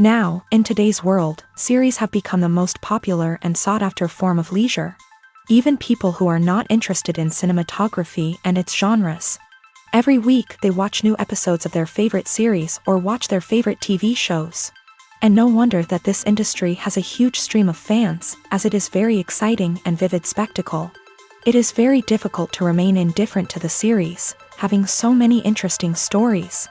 Now, in today's world, series have become the most popular and sought-after form of leisure. Even people who are not interested in cinematography and its genres. Every week they watch new episodes of their favorite series or watch their favorite TV shows. And no wonder that this industry has a huge stream of fans, as it is very exciting and vivid spectacle. It is very difficult to remain indifferent to the series, having so many interesting stories.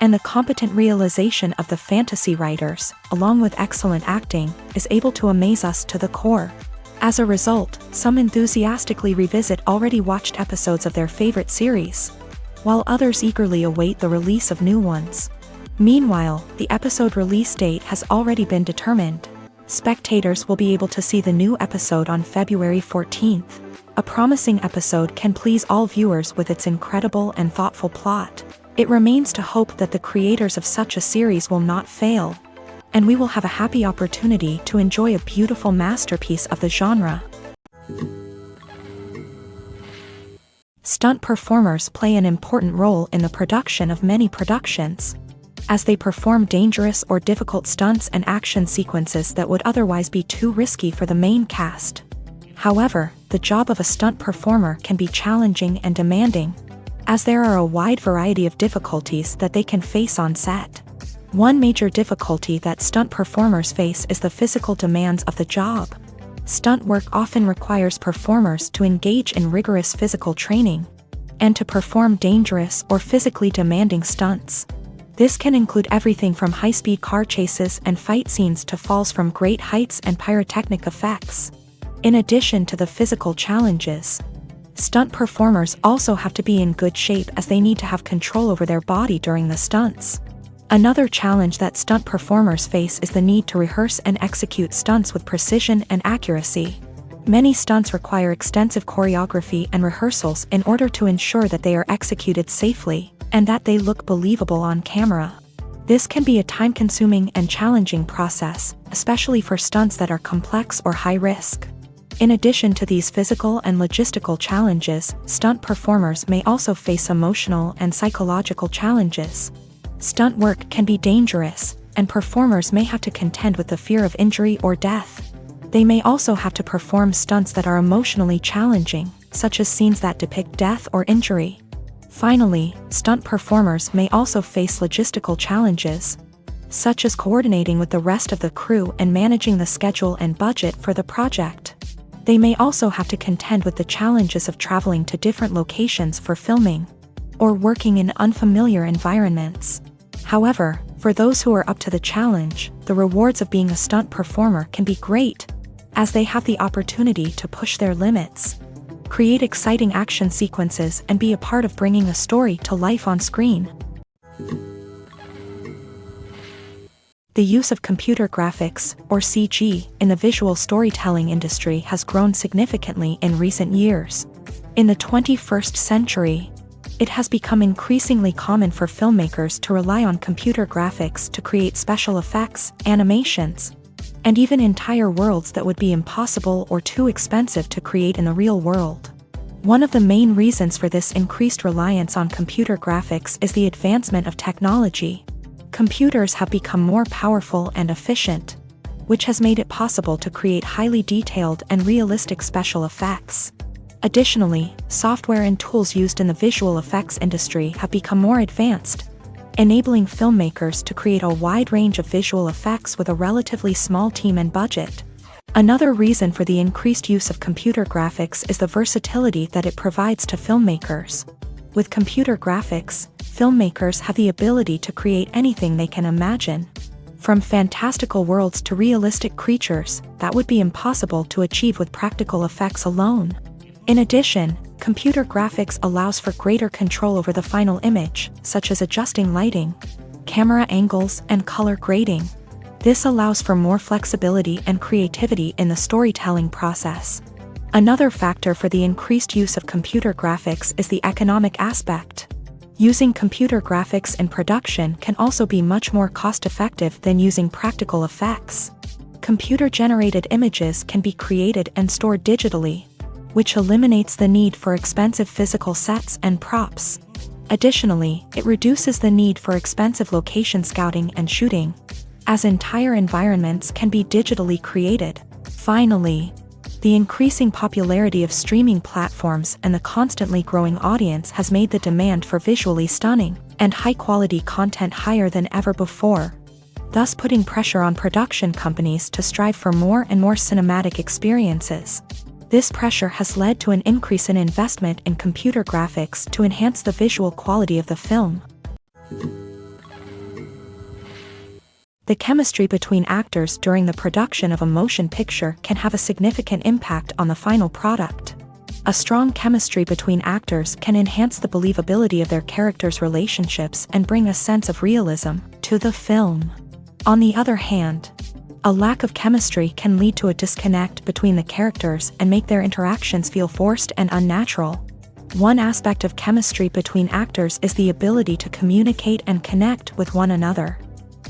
And the competent realization of the fantasy writers, along with excellent acting, is able to amaze us to the core. As a result, some enthusiastically revisit already watched episodes of their favorite series, while others eagerly await the release of new ones. Meanwhile, the episode release date has already been determined. Spectators will be able to see the new episode on February 14th. A promising episode can please all viewers with its incredible and thoughtful plot. It remains to hope that the creators of such a series will not fail, and we will have a happy opportunity to enjoy a beautiful masterpiece of the genre. Stunt performers play an important role in the production of many productions, as they perform dangerous or difficult stunts and action sequences that would otherwise be too risky for the main cast. However, the job of a stunt performer can be challenging and demanding, as there are a wide variety of difficulties that they can face on set. One major difficulty that stunt performers face is the physical demands of the job. Stunt work often requires performers to engage in rigorous physical training, and to perform dangerous or physically demanding stunts. This can include everything from high-speed car chases and fight scenes to falls from great heights and pyrotechnic effects. In addition to the physical challenges, stunt performers also have to be in good shape, as they need to have control over their body during the stunts. Another challenge that stunt performers face is the need to rehearse and execute stunts with precision and accuracy. Many stunts require extensive choreography and rehearsals in order to ensure that they are executed safely, and that they look believable on camera. This can be a time-consuming and challenging process, especially for stunts that are complex or high-risk. In addition to these physical and logistical challenges, stunt performers may also face emotional and psychological challenges. Stunt work can be dangerous, and performers may have to contend with the fear of injury or death. They may also have to perform stunts that are emotionally challenging, such as scenes that depict death or injury. Finally, stunt performers may also face logistical challenges, such as coordinating with the rest of the crew and managing the schedule and budget for the project. They may also have to contend with the challenges of traveling to different locations for filming, or working in unfamiliar environments. However, for those who are up to the challenge, the rewards of being a stunt performer can be great, as they have the opportunity to push their limits, create exciting action sequences, and be a part of bringing a story to life on screen. The use of computer graphics, or CG, in the visual storytelling industry has grown significantly in recent years. In the 21st century, it has become increasingly common for filmmakers to rely on computer graphics to create special effects, animations, and even entire worlds that would be impossible or too expensive to create in the real world. One of the main reasons for this increased reliance on computer graphics is the advancement of technology. Computers have become more powerful and efficient, which has made it possible to create highly detailed and realistic special effects. Additionally, software and tools used in the visual effects industry have become more advanced, enabling filmmakers to create a wide range of visual effects with a relatively small team and budget. Another reason for the increased use of computer graphics is the versatility that it provides to filmmakers. With computer graphics, filmmakers have the ability to create anything they can imagine, from fantastical worlds to realistic creatures that would be impossible to achieve with practical effects alone. In addition, computer graphics allows for greater control over the final image, such as adjusting lighting, camera angles, and color grading. This allows for more flexibility and creativity in the storytelling process. Another factor for the increased use of computer graphics is the economic aspect. Using computer graphics in production can also be much more cost-effective than using practical effects. Computer-generated images can be created and stored digitally, which eliminates the need for expensive physical sets and props. Additionally, it reduces the need for expensive location scouting and shooting, as entire environments can be digitally created. Finally, the increasing popularity of streaming platforms and the constantly growing audience has made the demand for visually stunning and high-quality content higher than ever before, thus putting pressure on production companies to strive for more and more cinematic experiences. This pressure has led to an increase in investment in computer graphics to enhance the visual quality of the film. The chemistry between actors during the production of a motion picture can have a significant impact on the final product. A strong chemistry between actors can enhance the believability of their characters' relationships and bring a sense of realism to the film. On the other hand, a lack of chemistry can lead to a disconnect between the characters and make their interactions feel forced and unnatural. One aspect of chemistry between actors is the ability to communicate and connect with one another.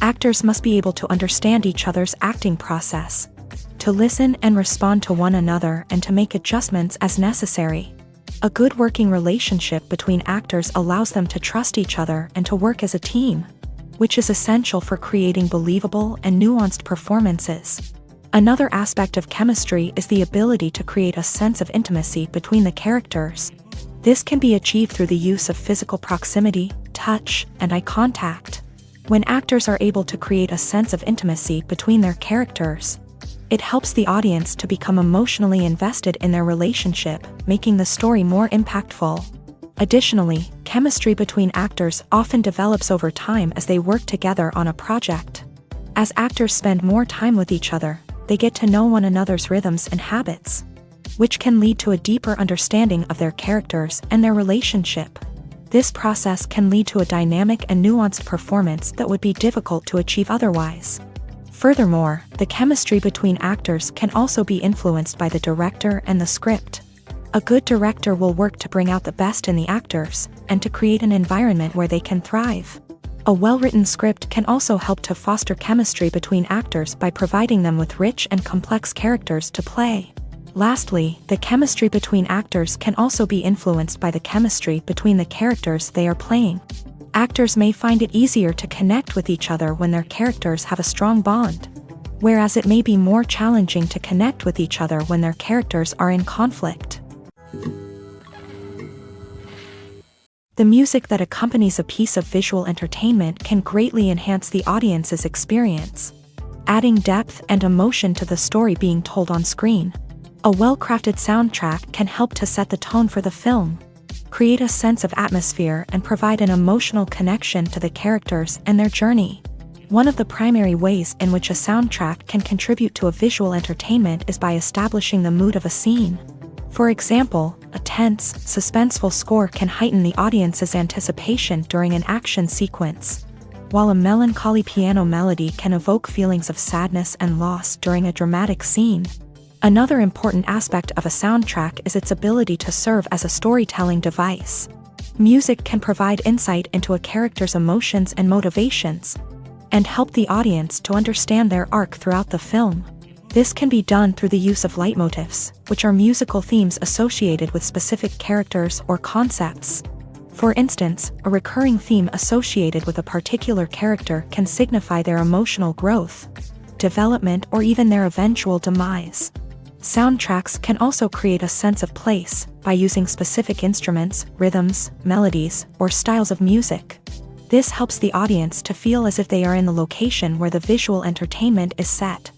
Actors must be able to understand each other's acting process, to listen and respond to one another, and to make adjustments as necessary. A good working relationship between actors allows them to trust each other and to work as a team, which is essential for creating believable and nuanced performances. Another aspect of chemistry is the ability to create a sense of intimacy between the characters. This can be achieved through the use of physical proximity, touch, and eye contact. When actors are able to create a sense of intimacy between their characters, it helps the audience to become emotionally invested in their relationship, making the story more impactful. Additionally, chemistry between actors often develops over time as they work together on a project. As actors spend more time with each other, they get to know one another's rhythms and habits, which can lead to a deeper understanding of their characters and their relationship. This process can lead to a dynamic and nuanced performance that would be difficult to achieve otherwise. Furthermore, the chemistry between actors can also be influenced by the director and the script. A good director will work to bring out the best in the actors and to create an environment where they can thrive. A well-written script can also help to foster chemistry between actors by providing them with rich and complex characters to play. Lastly, the chemistry between actors can also be influenced by the chemistry between the characters they are playing. Actors may find it easier to connect with each other when their characters have a strong bond, whereas it may be more challenging to connect with each other when their characters are in conflict. The music that accompanies a piece of visual entertainment can greatly enhance the audience's experience, adding depth and emotion to the story being told on screen. A well-crafted soundtrack can help to set the tone for the film, create a sense of atmosphere, and provide an emotional connection to the characters and their journey. One of the primary ways in which a soundtrack can contribute to a visual entertainment is by establishing the mood of a scene. For example, a tense, suspenseful score can heighten the audience's anticipation during an action sequence, while a melancholy piano melody can evoke feelings of sadness and loss during a dramatic scene. Another important aspect of a soundtrack is its ability to serve as a storytelling device. Music can provide insight into a character's emotions and motivations, and help the audience to understand their arc throughout the film. This can be done through the use of leitmotifs, which are musical themes associated with specific characters or concepts. For instance, a recurring theme associated with a particular character can signify their emotional growth, development, or even their eventual demise. Soundtracks can also create a sense of place by using specific instruments, rhythms, melodies, or styles of music. This helps the audience to feel as if they are in the location where the visual entertainment is set,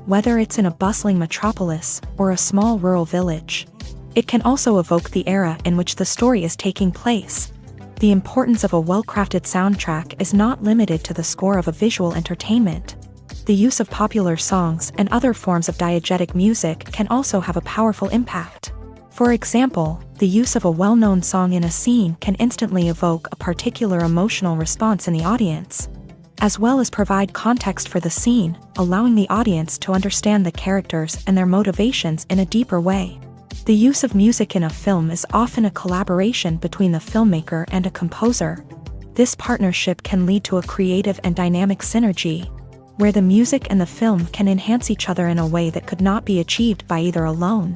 whether it's in a bustling metropolis or a small rural village. It can also evoke the era in which the story is taking place. The importance of a well-crafted soundtrack is not limited to the score of a visual entertainment. The use of popular songs and other forms of diegetic music can also have a powerful impact. For example, the use of a well-known song in a scene can instantly evoke a particular emotional response in the audience, as well as provide context for the scene, allowing the audience to understand the characters and their motivations in a deeper way. The use of music in a film is often a collaboration between the filmmaker and a composer. This partnership can lead to a creative and dynamic synergy, where the music and the film can enhance each other in a way that could not be achieved by either alone.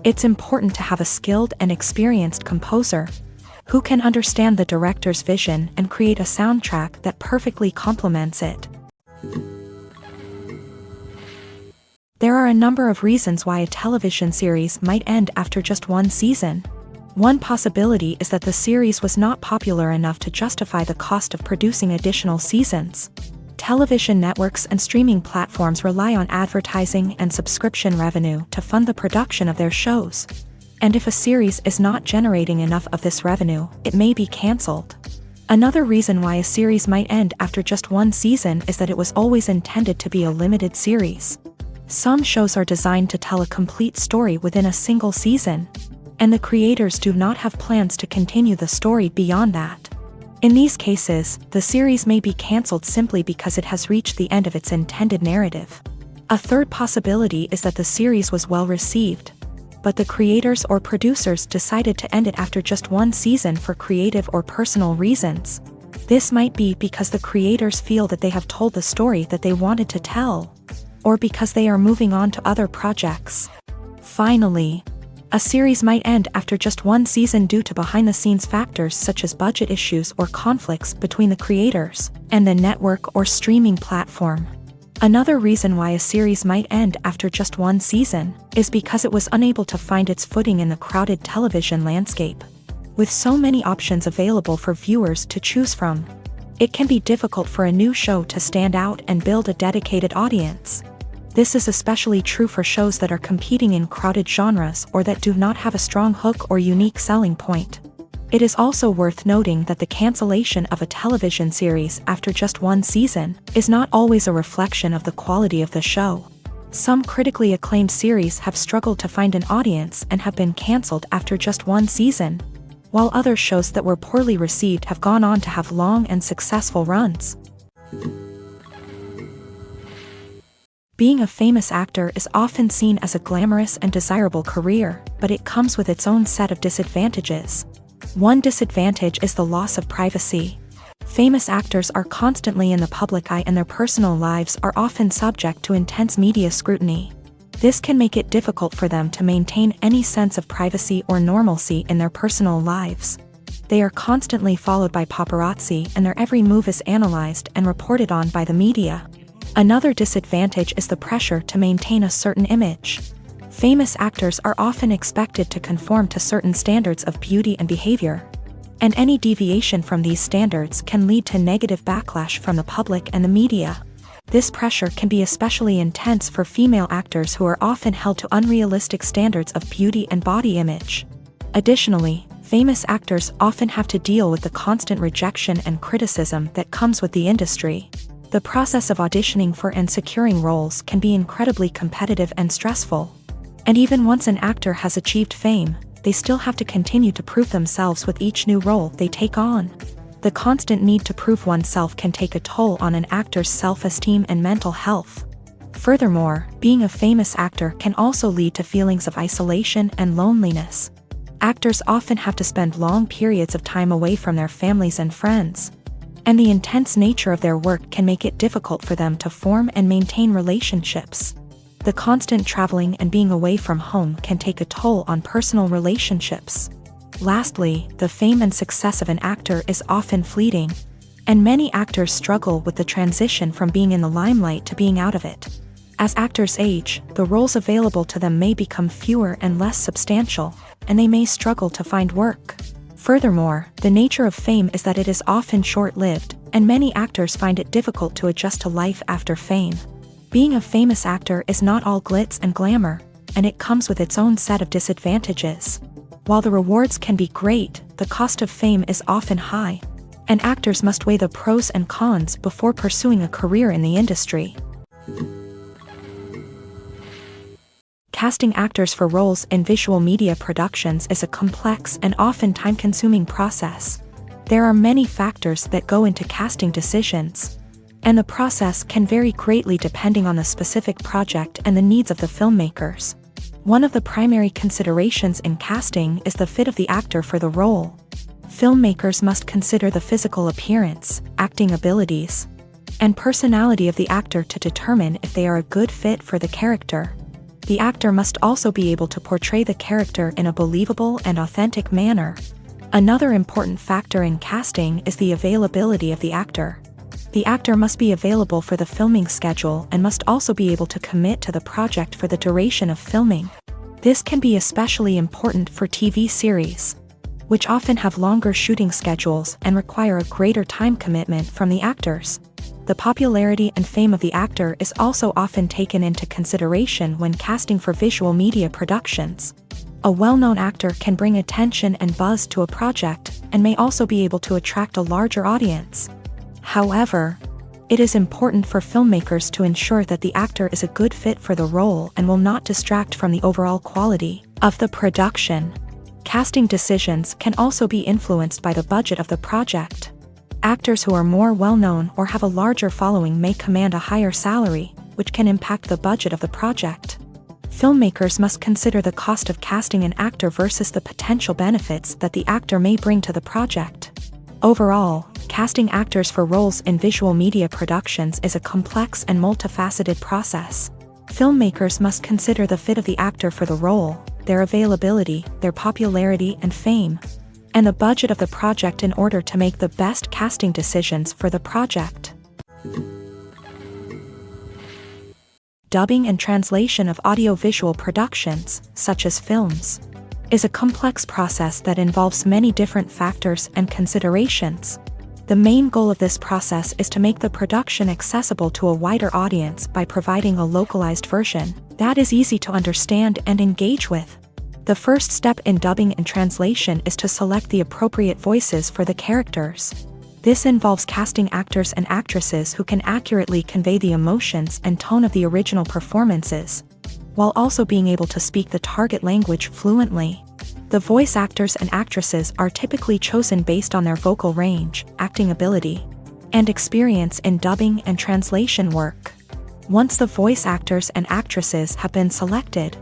It's important to have a skilled and experienced composer who can understand the director's vision and create a soundtrack that perfectly complements it. a number of reasons why a television series might end after just one season. One possibility is that the series was not popular enough to justify the cost of producing additional seasons. Television networks and streaming platforms rely on advertising and subscription revenue to fund the production of their shows. And if a series is not generating enough of this revenue, it may be cancelled. Another reason why a series might end after just one season is that it was always intended to be a limited series. Some shows are designed to tell a complete story within a single season, and the creators do not have plans to continue the story beyond that. In these cases, the series may be cancelled simply because it has reached the end of its intended narrative. A third possibility is that the series was well received, but the creators or producers decided to end it after just one season for creative or personal reasons. This might be because the creators feel that they have told the story that they wanted to tell, or because they are moving on to other projects. Finally, a series might end after just one season due to behind-the-scenes factors such as budget issues or conflicts between the creators and the network or streaming platform. Another reason why a series might end after just one season is because it was unable to find its footing in the crowded television landscape. With so many options available for viewers to choose from, it can be difficult for a new show to stand out and build a dedicated audience. This is especially true for shows that are competing in crowded genres or that do not have a strong hook or unique selling point. It is also worth noting that the cancellation of a television series after just one season is not always a reflection of the quality of the show. Some critically acclaimed series have struggled to find an audience and have been cancelled after just one season, while other shows that were poorly received have gone on to have long and successful runs. Being a famous actor is often seen as a glamorous and desirable career, but it comes with its own set of disadvantages. One disadvantage is the loss of privacy. Famous actors are constantly in the public eye and their personal lives are often subject to intense media scrutiny. This can make it difficult for them to maintain any sense of privacy or normalcy in their personal lives. They are constantly followed by paparazzi and their every move is analyzed and reported on by the media. Another disadvantage is the pressure to maintain a certain image. Famous actors are often expected to conform to certain standards of beauty and behavior, and any deviation from these standards can lead to negative backlash from the public and the media. This pressure can be especially intense for female actors who are often held to unrealistic standards of beauty and body image. Additionally, famous actors often have to deal with the constant rejection and criticism that comes with the industry. The process of auditioning for and securing roles can be incredibly competitive and stressful. And even once an actor has achieved fame, they still have to continue to prove themselves with each new role they take on. The constant need to prove oneself can take a toll on an actor's self-esteem and mental health. Furthermore, being a famous actor can also lead to feelings of isolation and loneliness. Actors often have to spend long periods of time away from their families and friends, and the intense nature of their work can make it difficult for them to form and maintain relationships. The constant traveling and being away from home can take a toll on personal relationships. Lastly, the fame and success of an actor is often fleeting, and many actors struggle with the transition from being in the limelight to being out of it. As actors age, the roles available to them may become fewer and less substantial, and they may struggle to find work. Furthermore, the nature of fame is that it is often short-lived, and many actors find it difficult to adjust to life after fame. Being a famous actor is not all glitz and glamour, and it comes with its own set of disadvantages. While the rewards can be great, the cost of fame is often high, and actors must weigh the pros and cons before pursuing a career in the industry. Casting actors for roles in visual media productions is a complex and often time-consuming process. There are many factors that go into casting decisions, and the process can vary greatly depending on the specific project and the needs of the filmmakers. One of the primary considerations in casting is the fit of the actor for the role. Filmmakers must consider the physical appearance, acting abilities, and personality of the actor to determine if they are a good fit for the character. The actor must also be able to portray the character in a believable and authentic manner. Another important factor in casting is the availability of the actor. The actor must be available for the filming schedule and must also be able to commit to the project for the duration of filming. This can be especially important for TV series, which often have longer shooting schedules and require a greater time commitment from the actors. The popularity and fame of the actor is also often taken into consideration when casting for visual media productions. A well-known actor can bring attention and buzz to a project and may also be able to attract a larger audience. However, it is important for filmmakers to ensure that the actor is a good fit for the role and will not distract from the overall quality of the production. Casting decisions can also be influenced by the budget of the project. Actors who are more well-known or have a larger following may command a higher salary, which can impact the budget of the project. Filmmakers must consider the cost of casting an actor versus the potential benefits that the actor may bring to the project. Overall, casting actors for roles in visual media productions is a complex and multifaceted process. Filmmakers must consider the fit of the actor for the role, their availability, their popularity and fame, and the budget of the project in order to make the best casting decisions for the project. Dubbing and translation of audiovisual productions, such as films, is a complex process that involves many different factors and considerations. The main goal of this process is to make the production accessible to a wider audience by providing a localized version that is easy to understand and engage with. The first step in dubbing and translation is to select the appropriate voices for the characters. This involves casting actors and actresses who can accurately convey the emotions and tone of the original performances, while also being able to speak the target language fluently. The voice actors and actresses are typically chosen based on their vocal range, acting ability, and experience in dubbing and translation work. Once the voice actors and actresses have been selected,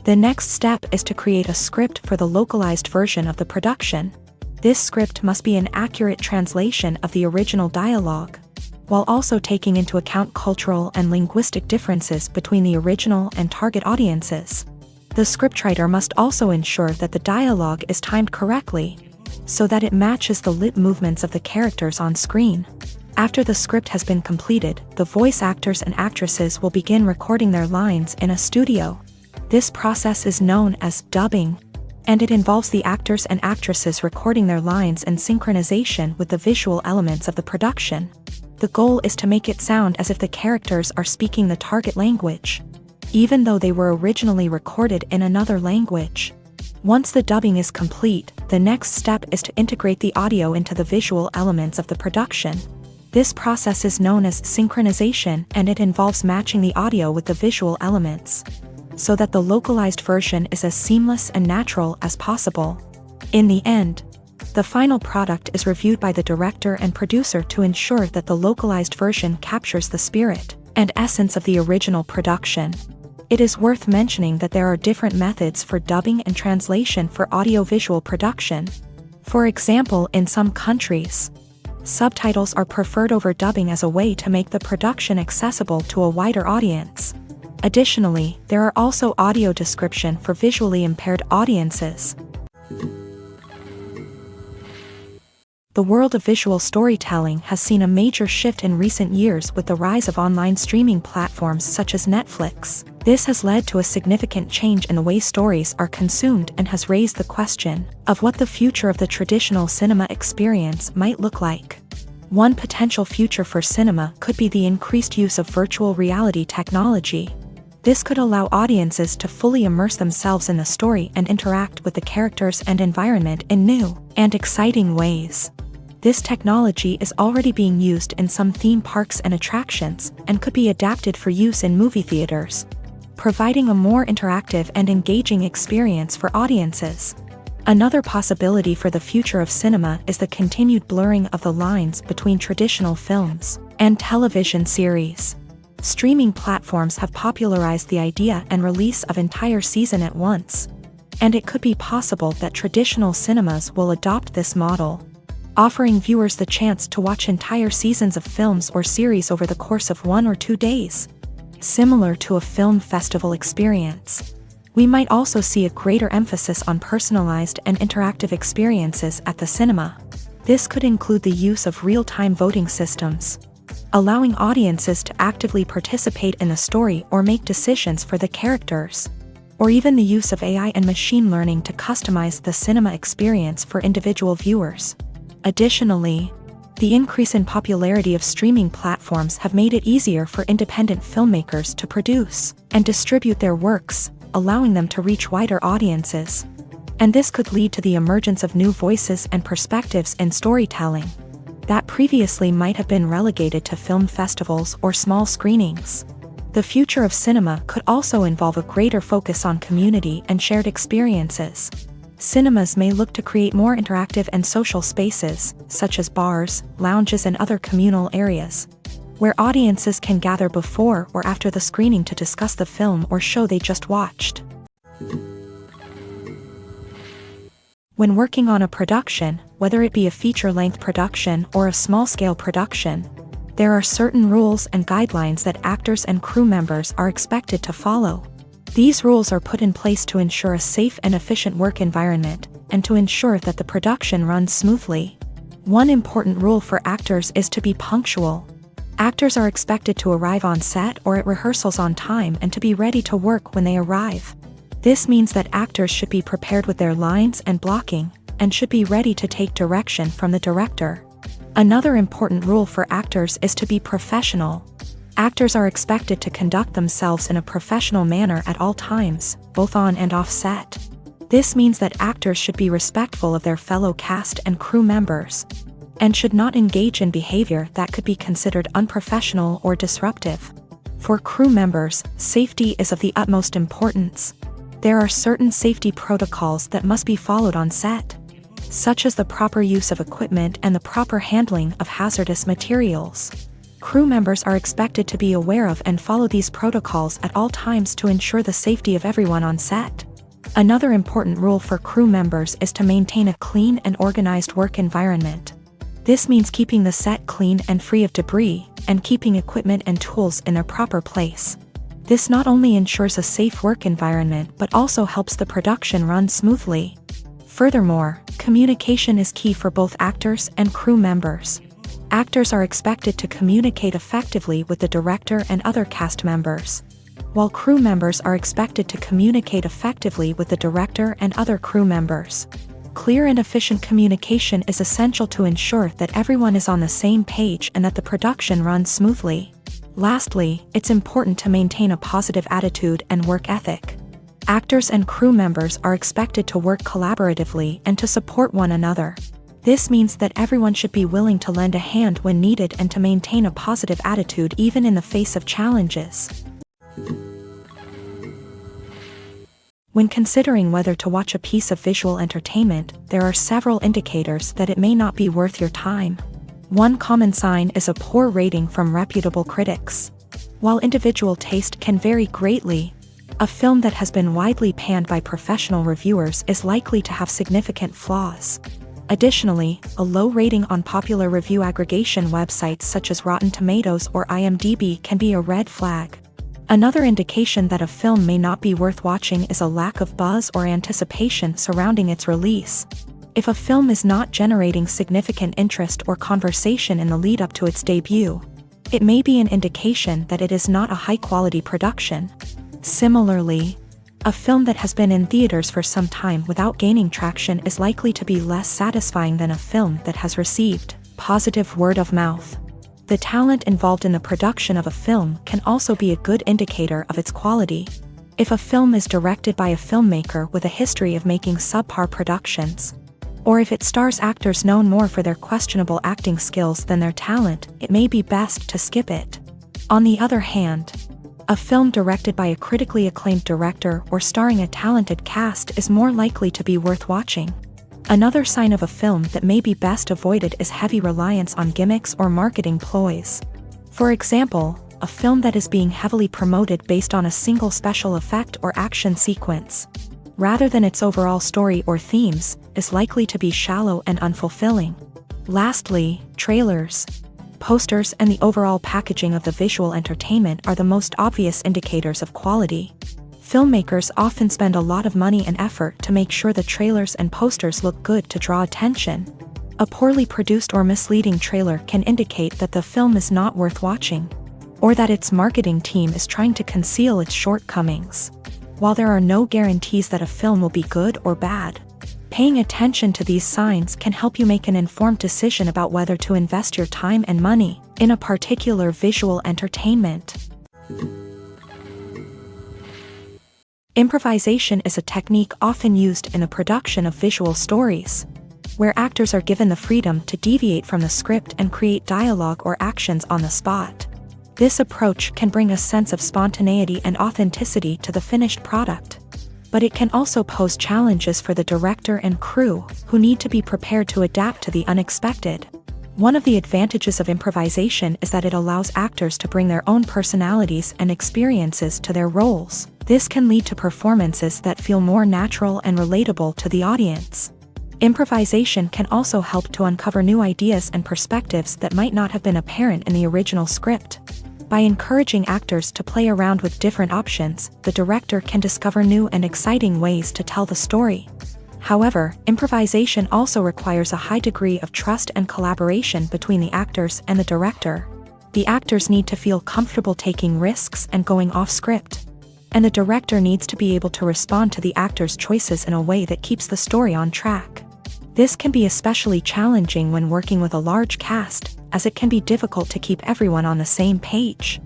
the next step is to create a script for the localized version of the production. This script must be an accurate translation of the original dialogue, while also taking into account cultural and linguistic differences between the original and target audiences. The scriptwriter must also ensure that the dialogue is timed correctly, so that it matches the lip movements of the characters on screen. After the script has been completed, the voice actors and actresses will begin recording their lines in a studio. This process is known as dubbing, and it involves the actors and actresses recording their lines in synchronization with the visual elements of the production. The goal is to make it sound as if the characters are speaking the target language, even though they were originally recorded in another language. Once the dubbing is complete, the next step is to integrate the audio into the visual elements of the production. This process is known as synchronization, and it involves matching the audio with the visual elements, so that the localized version is as seamless and natural as possible. In the end, the final product is reviewed by the director and producer to ensure that the localized version captures the spirit and essence of the original production. It is worth mentioning that there are different methods for dubbing and translation for audiovisual production. For example, in some countries, subtitles are preferred over dubbing as a way to make the production accessible to a wider audience. Additionally, there are also audio description for visually impaired audiences. The world of visual storytelling has seen a major shift in recent years with the rise of online streaming platforms such as Netflix. This has led to a significant change in the way stories are consumed and has raised the question of what the future of the traditional cinema experience might look like. One potential future for cinema could be the increased use of virtual reality technology. This could allow audiences to fully immerse themselves in the story and interact with the characters and environment in new and exciting ways. This technology is already being used in some theme parks and attractions, and could be adapted for use in movie theaters, providing a more interactive and engaging experience for audiences. Another possibility for the future of cinema is the continued blurring of the lines between traditional films and television series. Streaming platforms have popularized the idea and release of entire season at once, and it could be possible that traditional cinemas will adopt this model, offering viewers the chance to watch entire seasons of films or series over the course of 1 or 2 days, similar to a film festival experience. We might also see a greater emphasis on personalized and interactive experiences at the cinema. This could include the use of real-time voting systems, allowing audiences to actively participate in the story or make decisions for the characters, or even the use of AI and machine learning to customize the cinema experience for individual viewers. Additionally, the increase in popularity of streaming platforms have made it easier for independent filmmakers to produce and distribute their works, allowing them to reach wider audiences. And this could lead to the emergence of new voices and perspectives in storytelling that previously might have been relegated to film festivals or small screenings. The future of cinema could also involve a greater focus on community and shared experiences. Cinemas may look to create more interactive and social spaces, such as bars, lounges, and other communal areas, where audiences can gather before or after the screening to discuss the film or show they just watched. When working on a production, whether it be a feature-length production or a small-scale production, there are certain rules and guidelines that actors and crew members are expected to follow. These rules are put in place to ensure a safe and efficient work environment, and to ensure that the production runs smoothly. One important rule for actors is to be punctual. Actors are expected to arrive on set or at rehearsals on time and to be ready to work when they arrive. This means that actors should be prepared with their lines and blocking, and should be ready to take direction from the director. Another important rule for actors is to be professional. Actors are expected to conduct themselves in a professional manner at all times, both on and off set. This means that actors should be respectful of their fellow cast and crew members, and should not engage in behavior that could be considered unprofessional or disruptive. For crew members, safety is of the utmost importance. There are certain safety protocols that must be followed on set, such as the proper use of equipment and the proper handling of hazardous materials. Crew members are expected to be aware of and follow these protocols at all times to ensure the safety of everyone on set. Another important rule for crew members is to maintain a clean and organized work environment. This means keeping the set clean and free of debris, and keeping equipment and tools in their proper place. This not only ensures a safe work environment but also helps the production run smoothly. Furthermore, communication is key for both actors and crew members. Actors are expected to communicate effectively with the director and other cast members, while crew members are expected to communicate effectively with the director and other crew members. Clear and efficient communication is essential to ensure that everyone is on the same page and that the production runs smoothly. Lastly, it's important to maintain a positive attitude and work ethic. Actors and crew members are expected to work collaboratively and to support one another. This means that everyone should be willing to lend a hand when needed and to maintain a positive attitude even in the face of challenges. When considering whether to watch a piece of visual entertainment, there are several indicators that it may not be worth your time. One common sign is a poor rating from reputable critics. While individual taste can vary greatly, a film that has been widely panned by professional reviewers is likely to have significant flaws. Additionally, a low rating on popular review aggregation websites such as Rotten Tomatoes or IMDb can be a red flag. Another indication that a film may not be worth watching is a lack of buzz or anticipation surrounding its release. If a film is not generating significant interest or conversation in the lead-up to its debut, it may be an indication that it is not a high-quality production. Similarly, a film that has been in theaters for some time without gaining traction is likely to be less satisfying than a film that has received positive word of mouth. The talent involved in the production of a film can also be a good indicator of its quality. If a film is directed by a filmmaker with a history of making subpar productions, or if it stars actors known more for their questionable acting skills than their talent, it may be best to skip it. On the other hand, a film directed by a critically acclaimed director or starring a talented cast is more likely to be worth watching. Another sign of a film that may be best avoided is heavy reliance on gimmicks or marketing ploys. For example, a film that is being heavily promoted based on a single special effect or action sequence, rather than its overall story or themes, is likely to be shallow and unfulfilling. Lastly, trailers, posters, and the overall packaging of the visual entertainment are the most obvious indicators of quality. Filmmakers often spend a lot of money and effort to make sure the trailers and posters look good to draw attention. A poorly produced or misleading trailer can indicate that the film is not worth watching, or that its marketing team is trying to conceal its shortcomings. While there are no guarantees that a film will be good or bad, paying attention to these signs can help you make an informed decision about whether to invest your time and money in a particular visual entertainment. Improvisation is a technique often used in the production of visual stories, where actors are given the freedom to deviate from the script and create dialogue or actions on the spot. This approach can bring a sense of spontaneity and authenticity to the finished product, but it can also pose challenges for the director and crew, who need to be prepared to adapt to the unexpected. One of the advantages of improvisation is that it allows actors to bring their own personalities and experiences to their roles. This can lead to performances that feel more natural and relatable to the audience. Improvisation can also help to uncover new ideas and perspectives that might not have been apparent in the original script. By encouraging actors to play around with different options, the director can discover new and exciting ways to tell the story. However, improvisation also requires a high degree of trust and collaboration between the actors and the director. The actors need to feel comfortable taking risks and going off script, and the director needs to be able to respond to the actors' choices in a way that keeps the story on track. This can be especially challenging when working with a large cast, as it can be difficult to keep everyone on the same page.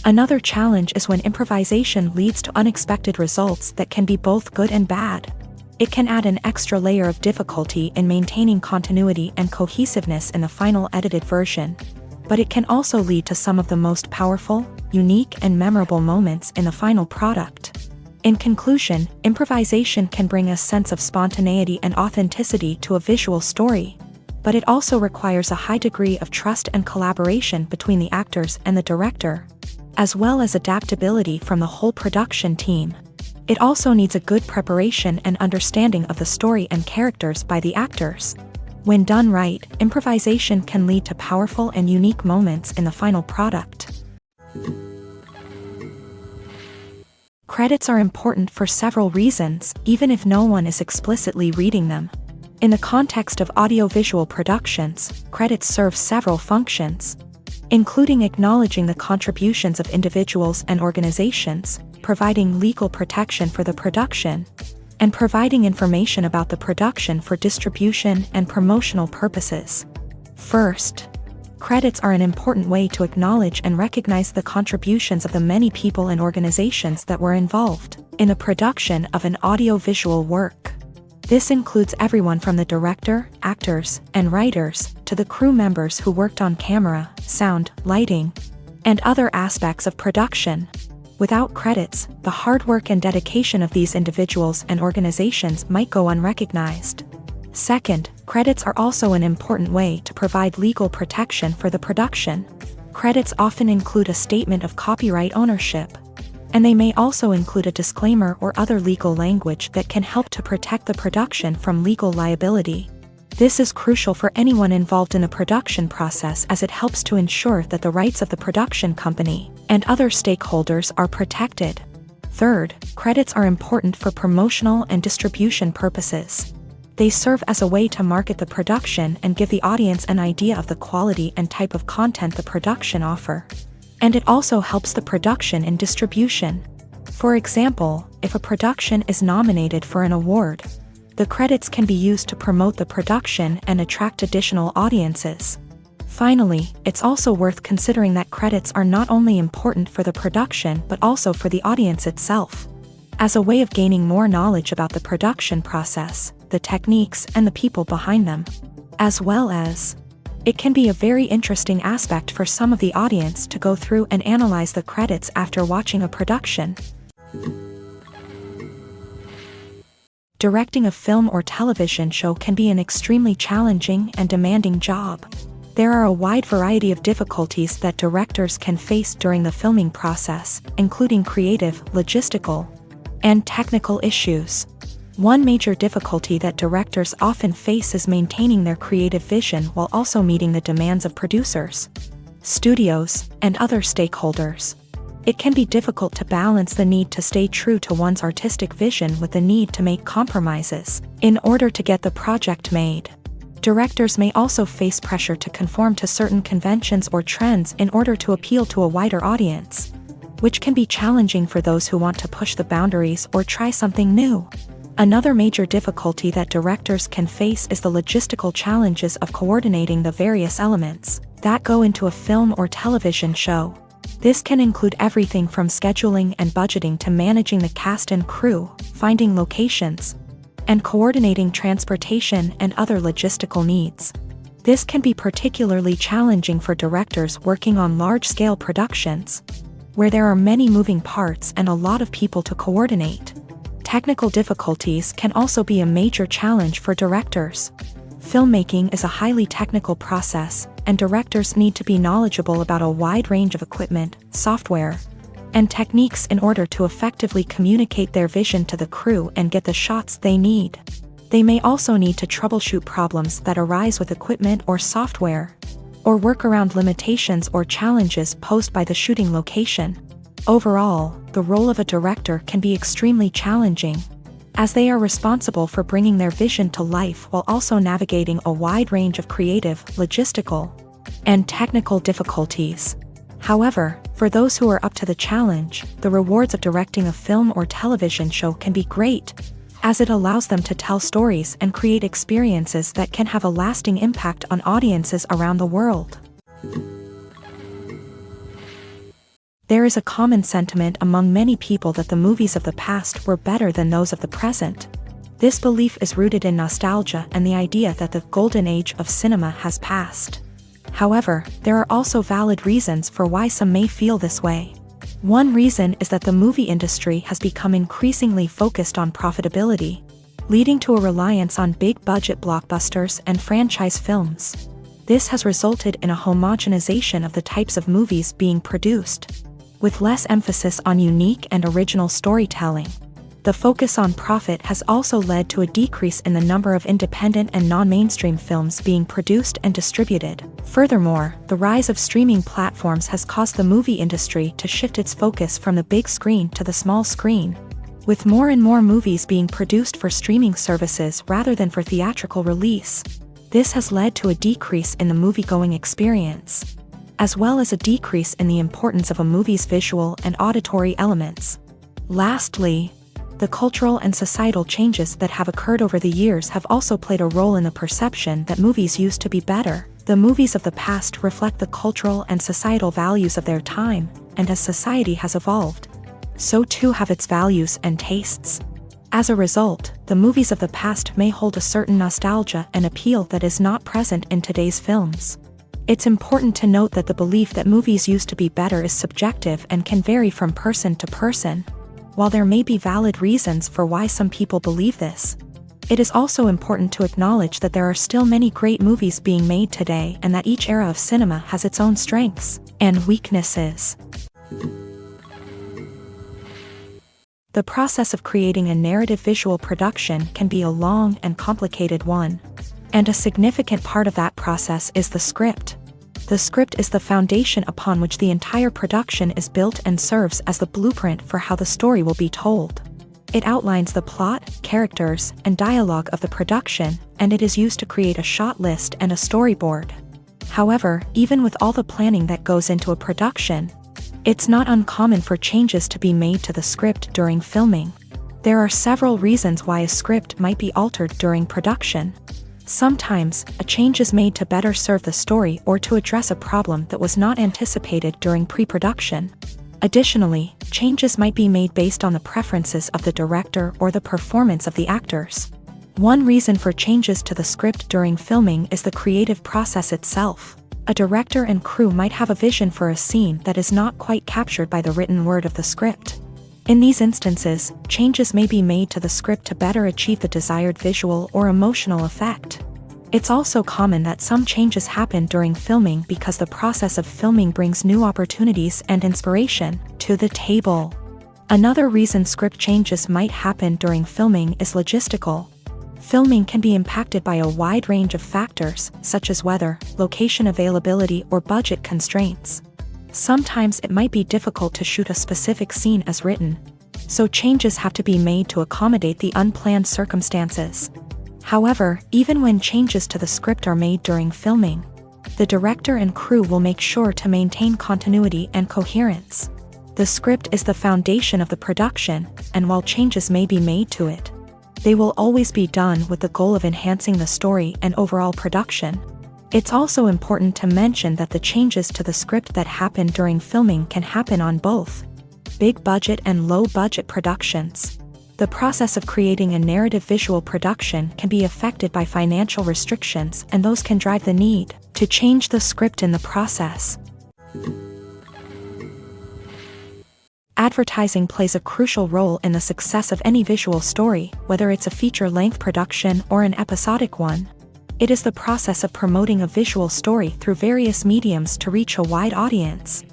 Another challenge is when improvisation leads to unexpected results that can be both good and bad. It can add an extra layer of difficulty in maintaining continuity and cohesiveness in the final edited version, but it can also lead to some of the most powerful, unique, and memorable moments in the final product. In conclusion, improvisation can bring a sense of spontaneity and authenticity to a visual story, but it also requires a high degree of trust and collaboration between the actors and the director, as well as adaptability from the whole production team. It also needs a good preparation and understanding of the story and characters by the actors. When done right, improvisation can lead to powerful and unique moments in the final product. Credits are important for several reasons, even if no one is explicitly reading them. In the context of audiovisual productions, credits serve several functions, including acknowledging the contributions of individuals and organizations, providing legal protection for the production, and providing information about the production for distribution and promotional purposes. First, credits are an important way to acknowledge and recognize the contributions of the many people and organizations that were involved in the production of an audiovisual work. This includes everyone from the director, actors, and writers, to the crew members who worked on camera, sound, lighting, and other aspects of production. Without credits, the hard work and dedication of these individuals and organizations might go unrecognized. Second, credits are also an important way to provide legal protection for the production. Credits often include a statement of copyright ownership, and they may also include a disclaimer or other legal language that can help to protect the production from legal liability. This is crucial for anyone involved in the production process, as it helps to ensure that the rights of the production company and other stakeholders are protected. Third, credits are important for promotional and distribution purposes. They serve as a way to market the production and give the audience an idea of the quality and type of content the production offer. And it also helps the production in distribution. For example, if a production is nominated for an award, the credits can be used to promote the production and attract additional audiences. Finally, it's also worth considering that credits are not only important for the production but also for the audience itself. As a way of gaining more knowledge about the production process, the techniques, and the people behind them, as well as it can be a very interesting aspect for some of the audience to go through and analyze the credits after watching a production. Directing a film or television show can be an extremely challenging and demanding job. There are a wide variety of difficulties that directors can face during the filming process, including creative, logistical, and technical issues. One major difficulty that directors often face is maintaining their creative vision while also meeting the demands of producers, studios, and other stakeholders. It can be difficult to balance the need to stay true to one's artistic vision with the need to make compromises in order to get the project made. Directors may also face pressure to conform to certain conventions or trends in order to appeal to a wider audience, which can be challenging for those who want to push the boundaries or try something new. Another major difficulty that directors can face is the logistical challenges of coordinating the various elements that go into a film or television show. This can include everything from scheduling and budgeting to managing the cast and crew, finding locations, and coordinating transportation and other logistical needs. This can be particularly challenging for directors working on large-scale productions, where there are many moving parts and a lot of people to coordinate. Technical difficulties can also be a major challenge for directors. Filmmaking is a highly technical process, and directors need to be knowledgeable about a wide range of equipment, software, and techniques in order to effectively communicate their vision to the crew and get the shots they need. They may also need to troubleshoot problems that arise with equipment or software, or work around limitations or challenges posed by the shooting location. Overall, the role of a director can be extremely challenging, as they are responsible for bringing their vision to life while also navigating a wide range of creative, logistical, and technical difficulties. However, for those who are up to the challenge, the rewards of directing a film or television show can be great, as it allows them to tell stories and create experiences that can have a lasting impact on audiences around the world. There is a common sentiment among many people that the movies of the past were better than those of the present. This belief is rooted in nostalgia and the idea that the golden age of cinema has passed. However, there are also valid reasons for why some may feel this way. One reason is that the movie industry has become increasingly focused on profitability, leading to a reliance on big-budget blockbusters and franchise films. This has resulted in a homogenization of the types of movies being produced, with less emphasis on unique and original storytelling. The focus on profit has also led to a decrease in the number of independent and non-mainstream films being produced and distributed. Furthermore, the rise of streaming platforms has caused the movie industry to shift its focus from the big screen to the small screen, with more and more movies being produced for streaming services rather than for theatrical release. This has led to a decrease in the movie-going experience, as well as a decrease in the importance of a movie's visual and auditory elements. Lastly, the cultural and societal changes that have occurred over the years have also played a role in the perception that movies used to be better. The movies of the past reflect the cultural and societal values of their time, and as society has evolved, so too have its values and tastes. As a result, the movies of the past may hold a certain nostalgia and appeal that is not present in today's films. It's important to note that the belief that movies used to be better is subjective and can vary from person to person. While there may be valid reasons for why some people believe this, it is also important to acknowledge that there are still many great movies being made today and that each era of cinema has its own strengths and weaknesses. The process of creating a narrative visual production can be a long and complicated one, and a significant part of that process is the script. The script is the foundation upon which the entire production is built and serves as the blueprint for how the story will be told. It outlines the plot, characters, and dialogue of the production, and it is used to create a shot list and a storyboard. However, even with all the planning that goes into a production, it's not uncommon for changes to be made to the script during filming. There are several reasons why a script might be altered during production. Sometimes, a change is made to better serve the story or to address a problem that was not anticipated during pre-production. Additionally, changes might be made based on the preferences of the director or the performance of the actors. One reason for changes to the script during filming is the creative process itself. A director and crew might have a vision for a scene that is not quite captured by the written word of the script. In these instances, changes may be made to the script to better achieve the desired visual or emotional effect. It's also common that some changes happen during filming because the process of filming brings new opportunities and inspiration to the table. Another reason script changes might happen during filming is logistical. Filming can be impacted by a wide range of factors, such as weather, location availability, or budget constraints. Sometimes it might be difficult to shoot a specific scene as written, so changes have to be made to accommodate the unplanned circumstances. However, even when changes to the script are made during filming, the director and crew will make sure to maintain continuity and coherence. The script is the foundation of the production, and while changes may be made to it, they will always be done with the goal of enhancing the story and overall production. It's also important to mention that the changes to the script that happen during filming can happen on both big-budget and low-budget productions. The process of creating a narrative visual production can be affected by financial restrictions, and those can drive the need to change the script in the process. Advertising plays a crucial role in the success of any visual story, whether it's a feature-length production or an episodic one. It is the process of promoting a visual story through various mediums to reach a wide audience,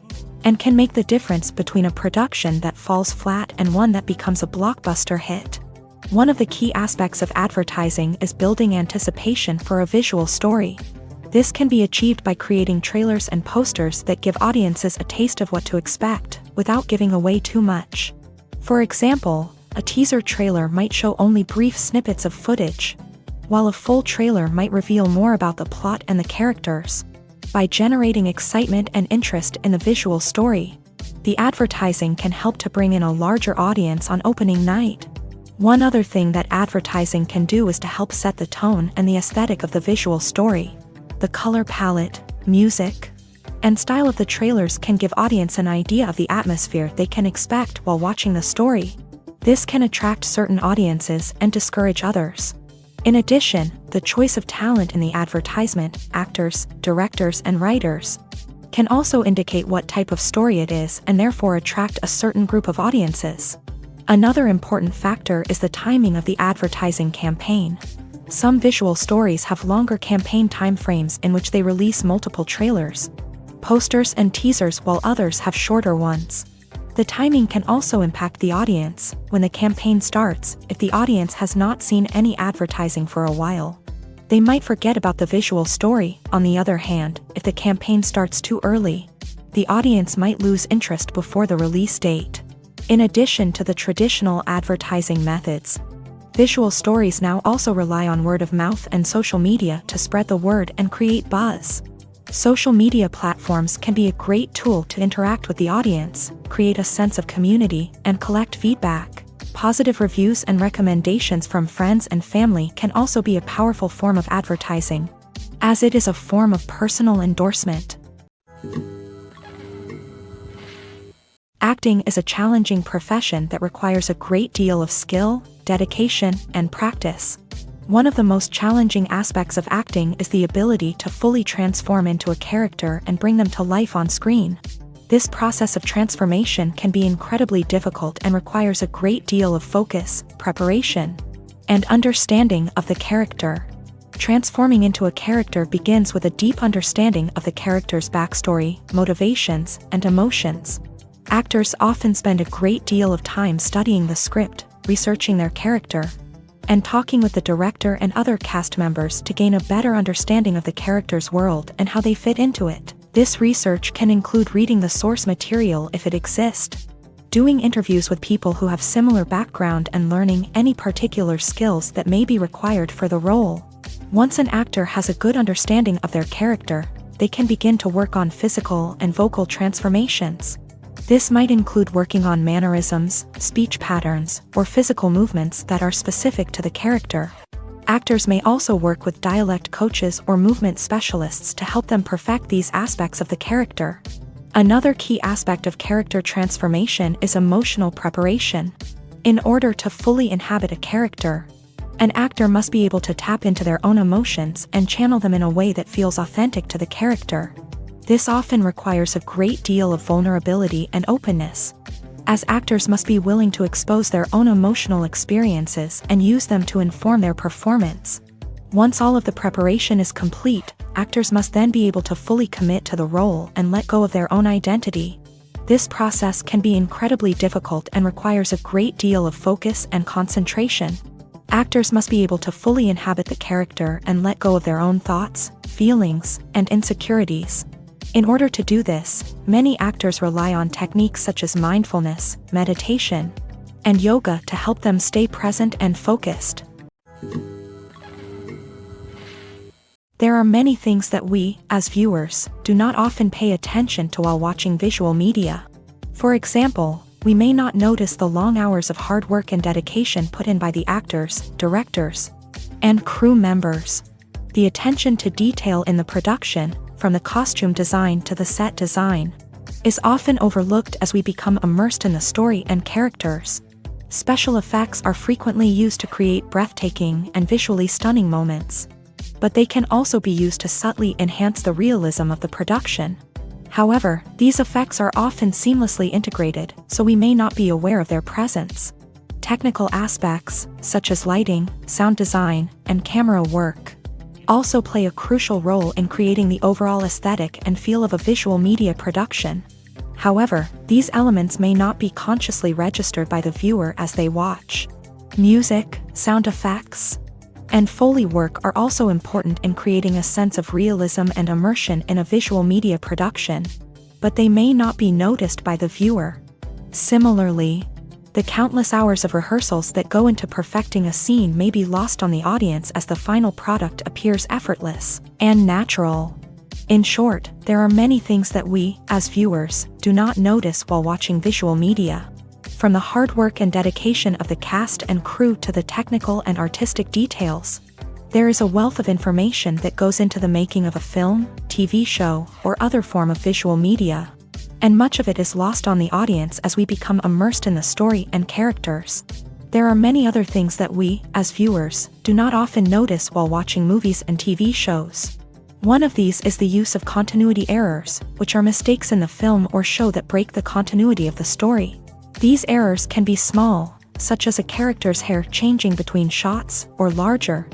and can make the difference between a production that falls flat and one that becomes a blockbuster hit. One of the key aspects of advertising is building anticipation for a visual story. This can be achieved by creating trailers and posters that give audiences a taste of what to expect, without giving away too much. For example, a teaser trailer might show only brief snippets of footage, while a full trailer might reveal more about the plot and the characters. By generating excitement and interest in the visual story, the advertising can help to bring in a larger audience on opening night. One other thing that advertising can do is to help set the tone and the aesthetic of the visual story. The color palette, music, and style of the trailers can give audience an idea of the atmosphere they can expect while watching the story. This can attract certain audiences and discourage others. In addition, the choice of talent in the advertisement, actors, directors, and writers, can also indicate what type of story it is and therefore attract a certain group of audiences. Another important factor is the timing of the advertising campaign. Some visual stories have longer campaign timeframes in which they release multiple trailers, posters, and teasers, while others have shorter ones. The timing can also impact the audience. When the campaign starts, if the audience has not seen any advertising for a while, they might forget about the visual story. On the other hand, if the campaign starts too early, the audience might lose interest before the release date. In addition to the traditional advertising methods, visual stories now also rely on word of mouth and social media to spread the word and create buzz. Social media platforms can be a great tool to interact with the audience, create a sense of community, and collect feedback. Positive reviews and recommendations from friends and family can also be a powerful form of advertising, as it is a form of personal endorsement. Acting is a challenging profession that requires a great deal of skill, dedication, and practice. One of the most challenging aspects of acting is the ability to fully transform into a character and bring them to life on screen. This process of transformation can be incredibly difficult and requires a great deal of focus, preparation, and understanding of the character. Transforming into a character begins with a deep understanding of the character's backstory, motivations, and emotions. Actors often spend a great deal of time studying the script, researching their character, and talking with the director and other cast members to gain a better understanding of the character's world and how they fit into it. This research can include reading the source material if it exists, doing interviews with people who have similar background, and learning any particular skills that may be required for the role. Once an actor has a good understanding of their character, they can begin to work on physical and vocal transformations. This might include working on mannerisms, speech patterns, or physical movements that are specific to the character. Actors may also work with dialect coaches or movement specialists to help them perfect these aspects of the character. Another key aspect of character transformation is emotional preparation. In order to fully inhabit a character, an actor must be able to tap into their own emotions and channel them in a way that feels authentic to the character. This often requires a great deal of vulnerability and openness, as actors must be willing to expose their own emotional experiences and use them to inform their performance. Once all of the preparation is complete, actors must then be able to fully commit to the role and let go of their own identity. This process can be incredibly difficult and requires a great deal of focus and concentration. Actors must be able to fully inhabit the character and let go of their own thoughts, feelings, and insecurities. In order to do this, many actors rely on techniques such as mindfulness, meditation, and yoga to help them stay present and focused. There are many things that we, as viewers, do not often pay attention to while watching visual media. For example, we may not notice the long hours of hard work and dedication put in by the actors, directors, and crew members. The attention to detail in the production, from the costume design to the set design, is often overlooked as we become immersed in the story and characters. Special effects are frequently used to create breathtaking and visually stunning moments, but they can also be used to subtly enhance the realism of the production. However, these effects are often seamlessly integrated, so we may not be aware of their presence. Technical aspects, such as lighting, sound design, and camera work, also play a crucial role in creating the overall aesthetic and feel of a visual media production. However, these elements may not be consciously registered by the viewer as they watch. Music, sound effects, and Foley work are also important in creating a sense of realism and immersion in a visual media production, but they may not be noticed by the viewer. Similarly, the countless hours of rehearsals that go into perfecting a scene may be lost on the audience as the final product appears effortless and natural. In short, there are many things that we, as viewers, do not notice while watching visual media. From the hard work and dedication of the cast and crew to the technical and artistic details, there is a wealth of information that goes into the making of a film, TV show, or other form of visual media, and much of it is lost on the audience as we become immersed in the story and characters. There are many other things that we, as viewers, do not often notice while watching movies and TV shows. One of these is the use of continuity errors, which are mistakes in the film or show that break the continuity of the story. These errors can be small, such as a character's hair changing between shots, or larger,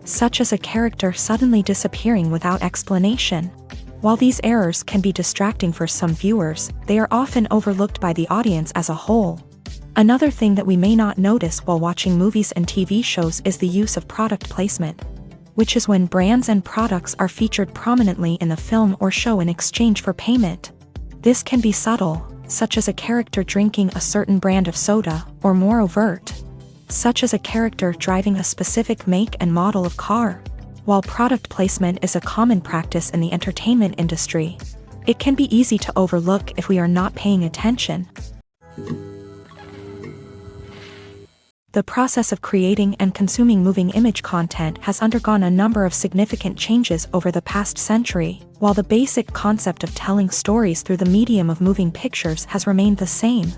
such as a character suddenly disappearing without explanation. While these errors can be distracting for some viewers, they are often overlooked by the audience as a whole. Another thing that we may not notice while watching movies and TV shows is the use of product placement, which is when brands and products are featured prominently in the film or show in exchange for payment. This can be subtle, such as a character drinking a certain brand of soda, or more overt, such as a character driving a specific make and model of car. While product placement is a common practice in the entertainment industry, it can be easy to overlook if we are not paying attention. The process of creating and consuming moving image content has undergone a number of significant changes over the past century, while the basic concept of telling stories through the medium of moving pictures has remained the same.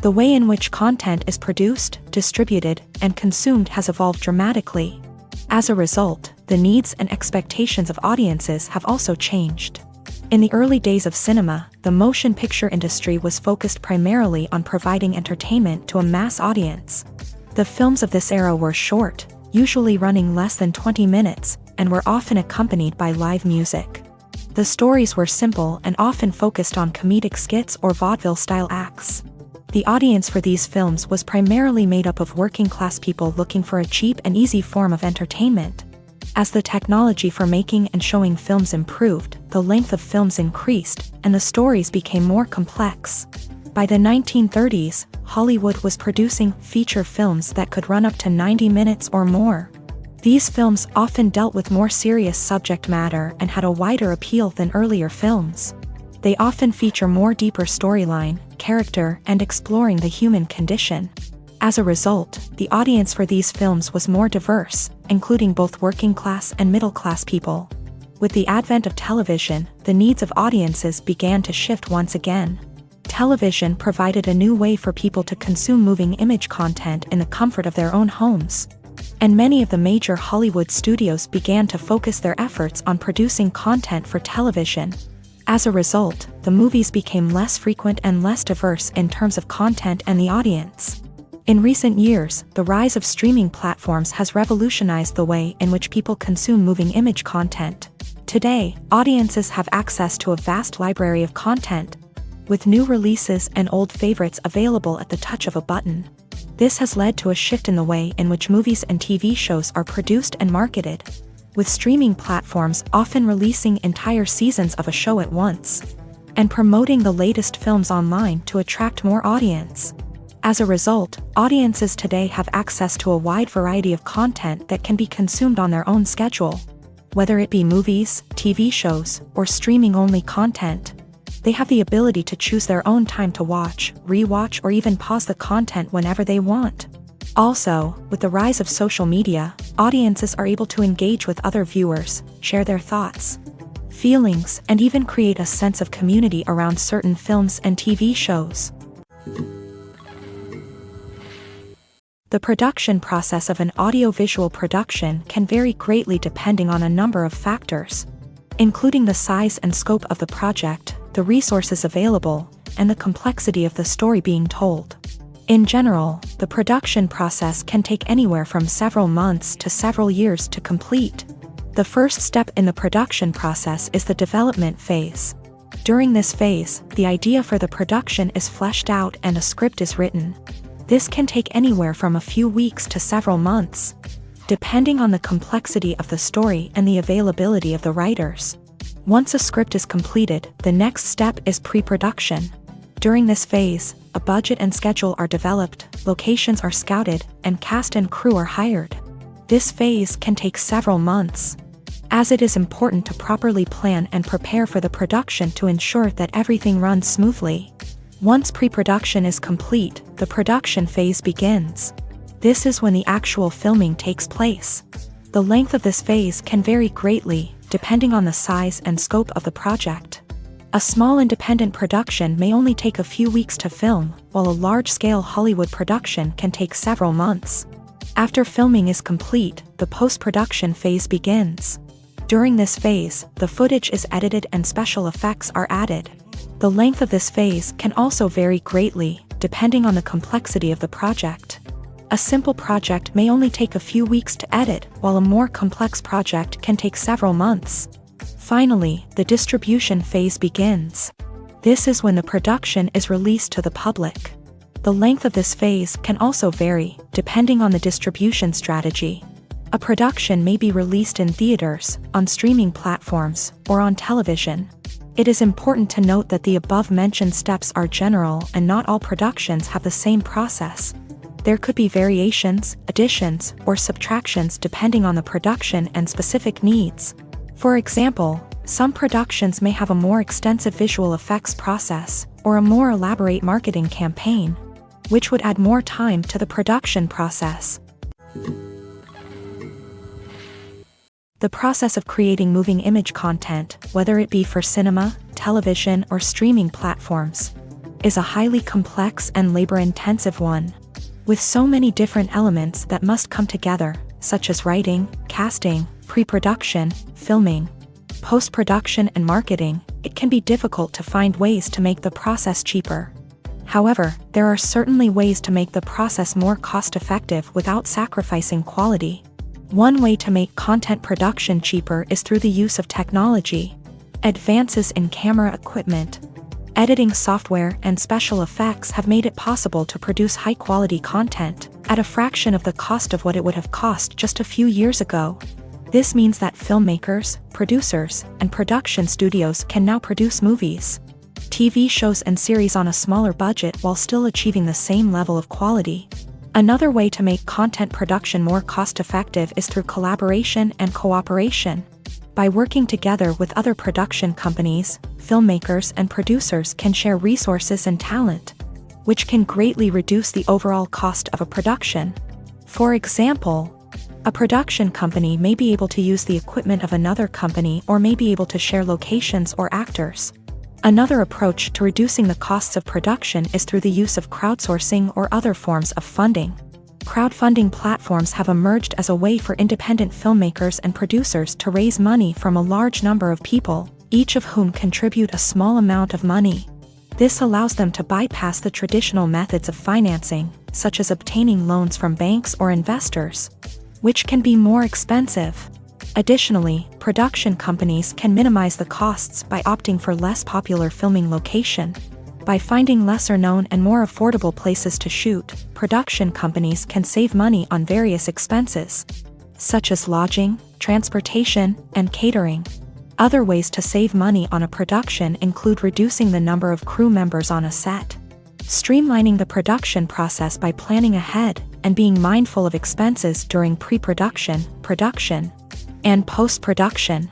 The way in which content is produced, distributed, and consumed has evolved dramatically. As a result, the needs and expectations of audiences have also changed. In the early days of cinema, the motion picture industry was focused primarily on providing entertainment to a mass audience. The films of this era were short, usually running less than 20 minutes, and were often accompanied by live music. The stories were simple and often focused on comedic skits or vaudeville-style acts. The audience for these films was primarily made up of working-class people looking for a cheap and easy form of entertainment. As the technology for making and showing films improved, the length of films increased, and the stories became more complex. By the 1930s, Hollywood was producing feature films that could run up to 90 minutes or more. These films often dealt with more serious subject matter and had a wider appeal than earlier films. They often feature more deeper storyline, character, and exploring the human condition. As a result, the audience for these films was more diverse, including both working-class and middle-class people. With the advent of television, the needs of audiences began to shift once again. Television provided a new way for people to consume moving image content in the comfort of their own homes. And many of the major Hollywood studios began to focus their efforts on producing content for television. As a result, the movies became less frequent and less diverse in terms of content and the audience. In recent years, the rise of streaming platforms has revolutionized the way in which people consume moving image content. Today, audiences have access to a vast library of content, with new releases and old favorites available at the touch of a button. This has led to a shift in the way in which movies and TV shows are produced and marketed, with streaming platforms often releasing entire seasons of a show at once, and promoting the latest films online to attract more audience. As a result, audiences today have access to a wide variety of content that can be consumed on their own schedule. Whether it be movies, TV shows, or streaming-only content, they have the ability to choose their own time to watch, rewatch, or even pause the content whenever they want. Also, with the rise of social media, audiences are able to engage with other viewers, share their thoughts, feelings, and even create a sense of community around certain films and TV shows. The production process of an audiovisual production can vary greatly depending on a number of factors, including the size and scope of the project, the resources available, and the complexity of the story being told. In general, the production process can take anywhere from several months to several years to complete. The first step in the production process is the development phase. During this phase, the idea for the production is fleshed out and a script is written. This can take anywhere from a few weeks to several months, depending on the complexity of the story and the availability of the writers. Once a script is completed, the next step is pre-production. During this phase, a budget and schedule are developed, locations are scouted, and cast and crew are hired. This phase can take several months, as it is important to properly plan and prepare for the production to ensure that everything runs smoothly. Once pre-production is complete, the production phase begins. This is when the actual filming takes place. The length of this phase can vary greatly, depending on the size and scope of the project. A small independent production may only take a few weeks to film, while a large-scale Hollywood production can take several months. After filming is complete, the post-production phase begins. During this phase, the footage is edited and special effects are added. The length of this phase can also vary greatly, depending on the complexity of the project. A simple project may only take a few weeks to edit, while a more complex project can take several months. Finally, the distribution phase begins. This is when the production is released to the public. The length of this phase can also vary, depending on the distribution strategy. A production may be released in theaters, on streaming platforms, or on television. It is important to note that the above-mentioned steps are general and not all productions have the same process. There could be variations, additions, or subtractions depending on the production and specific needs. For example, some productions may have a more extensive visual effects process, or a more elaborate marketing campaign, which would add more time to the production process. The process of creating moving image content, whether it be for cinema, television, or streaming platforms, is a highly complex and labor-intensive one. With so many different elements that must come together, such as writing, casting, pre-production, filming, post-production, and marketing, it can be difficult to find ways to make the process cheaper. However, there are certainly ways to make the process more cost-effective without sacrificing quality. One way to make content production cheaper is through the use of technology. Advances in camera equipment, editing software, and special effects have made it possible to produce high-quality content at a fraction of the cost of what it would have cost just a few years ago. This means that filmmakers, producers, and production studios can now produce movies, TV shows, and series on a smaller budget while still achieving the same level of quality. Another way to make content production more cost-effective is through collaboration and cooperation. By working together with other production companies, filmmakers and producers can share resources and talent, which can greatly reduce the overall cost of a production. For example, a production company may be able to use the equipment of another company or may be able to share locations or actors. Another approach to reducing the costs of production is through the use of crowdsourcing or other forms of funding. Crowdfunding platforms have emerged as a way for independent filmmakers and producers to raise money from a large number of people, each of whom contribute a small amount of money. This allows them to bypass the traditional methods of financing, such as obtaining loans from banks or investors, which can be more expensive. Additionally, production companies can minimize the costs by opting for less popular filming location. By finding lesser-known and more affordable places to shoot, production companies can save money on various expenses, such as lodging, transportation, and catering. Other ways to save money on a production include reducing the number of crew members on a set, streamlining the production process by planning ahead, and being mindful of expenses during pre-production, production, and post-production.